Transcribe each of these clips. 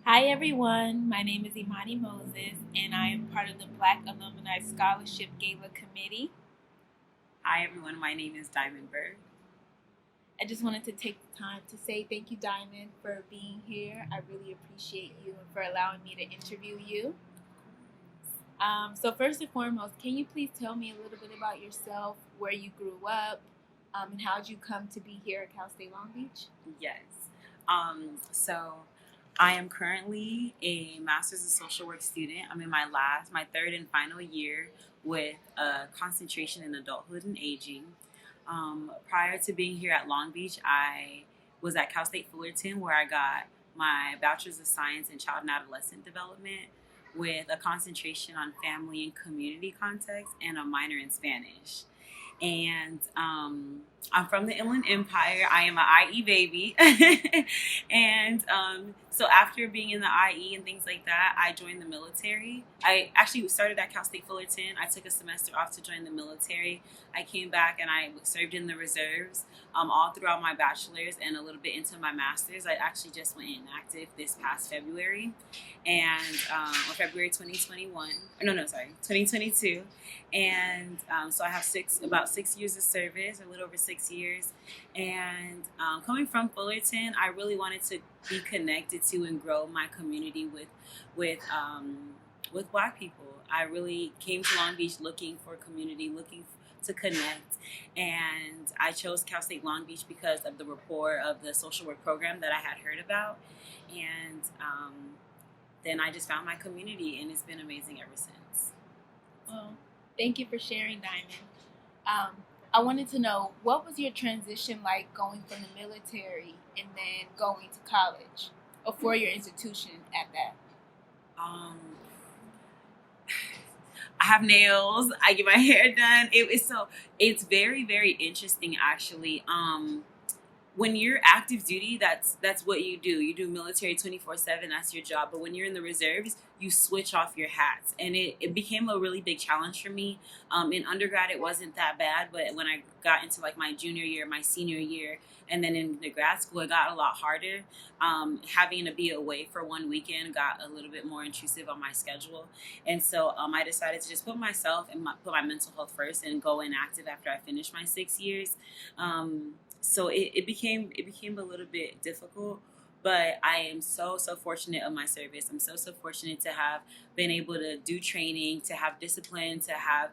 Hi everyone, my name is Imani Moses and I am part of the Black Alumni Scholarship Gala Committee. Hi everyone, my name is Diamond Byrd. I just wanted to take the time to say thank you, Diamond, for being here. I really appreciate you and for allowing me to interview you. So first and foremost, can you please tell me a little bit about yourself, where you grew up, and how did you come to be here at Cal State Long Beach? Yes. So I am currently a Master's of Social Work student. I'm in my third and final year with a concentration in adulthood and aging. Prior to being here at Long Beach, I was at Cal State Fullerton where I got my Bachelor's of Science in Child and Adolescent Development with a concentration on family and community context and a minor in Spanish. And I'm from the Inland Empire. I am an IE baby. And so after being in the IE and things like that, I joined the military. I actually started at Cal State Fullerton. I took a semester off to join the military. I came back and I served in the reserves all throughout my bachelor's and a little bit into my master's. I actually just went inactive this past February, and on February 2021. No, sorry, 2022. And so I have about 6 years of service, a little over 6 years. And coming from Fullerton, I really wanted to be connected to and grow my community with Black people. I really came to Long Beach looking for community, looking to connect, and I chose Cal State Long Beach because of the rapport of the social work program that I had heard about, and then I just found my community, and it's been amazing ever since. Well, thank you for sharing, Diamond. I wanted to know, what was your transition like going from the military and then going to college, or for your institution at that? Um, I have nails. I get my hair done. It's very, very interesting actually. When you're active duty, that's what you do. You do military 24/7. That's your job. But when you're in the reserves, you switch off your hats, and it became a really big challenge for me. In undergrad, it wasn't that bad, but when I got into like my junior year, my senior year, and then in the grad school, it got a lot harder. Having to be away for one weekend got a little bit more intrusive on my schedule, and so I decided to just put myself and put my mental health first and go inactive after I finished my 6 years. So it became a little bit difficult, but I am so fortunate of my service. I'm so fortunate to have been able to do training, to have discipline, to have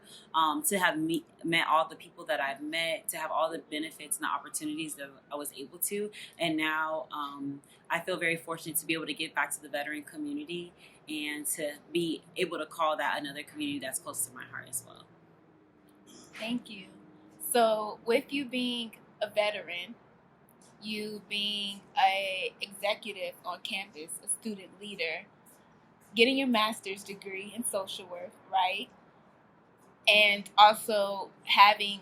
met all the people that I've met, to have all the benefits and the opportunities that I was able to, and now I feel very fortunate to be able to give back to the veteran community and to be able to call that another community that's close to my heart as well. Thank you. So, with you being a veteran, you being a executive on campus, a student leader, getting your master's degree in social work, right? And also having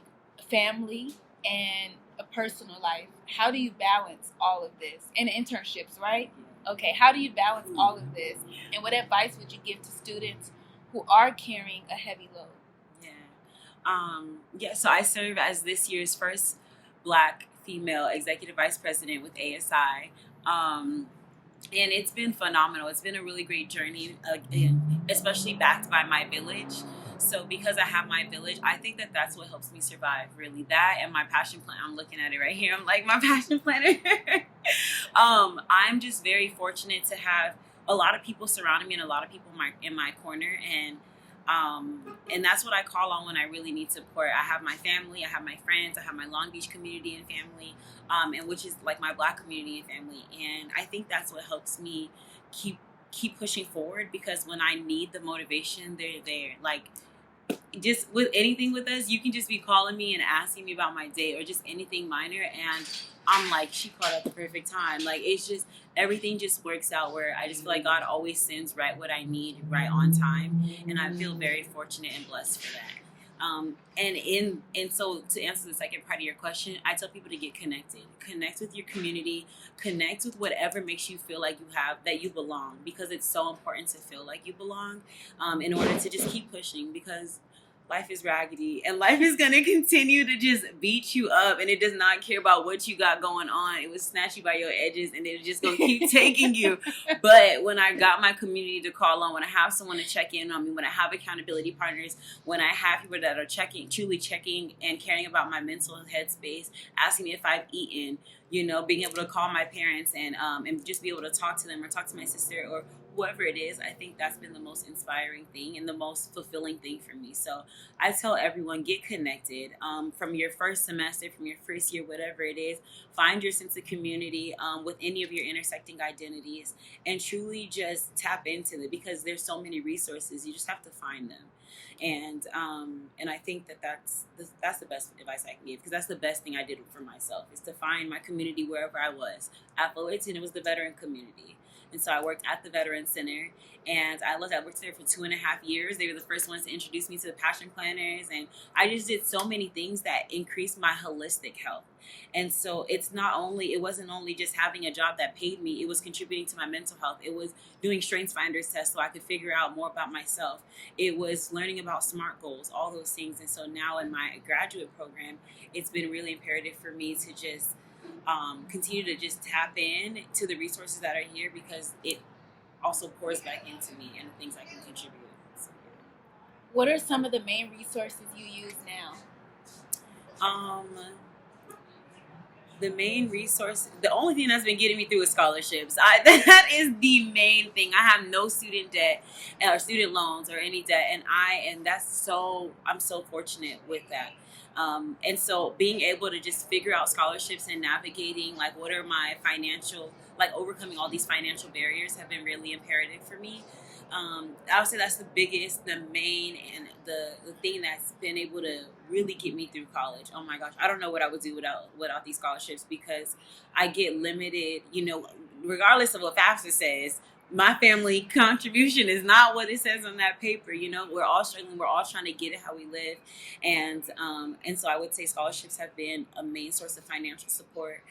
family and a personal life. How do you balance all of this? And internships, right? Okay, how do you balance all of this? And what advice would you give to students who are carrying a heavy load? So I serve as this year's first Black female executive vice president with ASI. And it's been phenomenal. It's been a really great journey, especially backed by my village. So because I have my village, I think that that's what helps me survive, really. That and my passion plan. I'm looking at it right here. I'm like, my passion planner. I'm just very fortunate to have a lot of people surrounding me and a lot of people in my corner. And that's what I call on when I really need support. I have my family, I have my friends, I have my Long Beach community and family, and which is like my Black community and family. And I think that's what helps me keep pushing forward, because when I need the motivation, they're there. Like, just with anything with us, you can just be calling me and asking me about my day or just anything minor, and I'm like, she called at the perfect time. Like, it's just, everything just works out where I just feel like God always sends right what I need right on time, and I feel very fortunate and blessed for that. And so to answer the second part of your question, I tell people to get connected. Connect with your community. Connect with whatever makes you feel like that you belong, because it's so important to feel like you belong, in order to just keep pushing. Because life is raggedy and life is going to continue to just beat you up, and it does not care about what you got going on. It will snatch you by your edges and it's just going to keep taking you. But when I got my community to call on, when I have someone to check in on me, when I have accountability partners, when I have people that are truly checking and caring about my mental headspace, asking me if I've eaten, being able to call my parents and just be able to talk to them or talk to my sister or whoever it is, I think that's been the most inspiring thing and the most fulfilling thing for me. So I tell everyone, get connected from your first semester, from your first year, whatever it is. Find your sense of community with any of your intersecting identities and truly just tap into it, because there's so many resources. You just have to find them. And I think that's the best advice I can give, because that's the best thing I did for myself, is to find my community wherever I was. At Fullerton, it was the veteran community. And so I worked at the Veteran Center, and I worked there for 2.5 years. They were the first ones to introduce me to the Passion Planners, and I just did so many things that increased my holistic health. And so it wasn't only just having a job that paid me, it was contributing to my mental health. It was doing Strengths Finders tests so I could figure out more about myself. It was learning about SMART goals, all those things. And so now in my graduate program, it's been really imperative for me to just continue to just tap in to the resources that are here, because it also pours back into me and the things I can contribute. So, what are some of the main resources you use now? The main resource, the only thing that's been getting me through is scholarships. That is the main thing. I have no student debt or student loans or any debt, and I'm so fortunate with that. And so being able to just figure out scholarships and navigating, like, what are my overcoming all these financial barriers have been really imperative for me. I would say that's the biggest, the main, and the thing that's been able to really get me through college. Oh my gosh, I don't know what I would do without these scholarships, because I get limited, regardless of what FAFSA says. My family contribution is not what it says on that paper. We're all struggling. We're all trying to get it how we live. And so I would say scholarships have been a main source of financial support.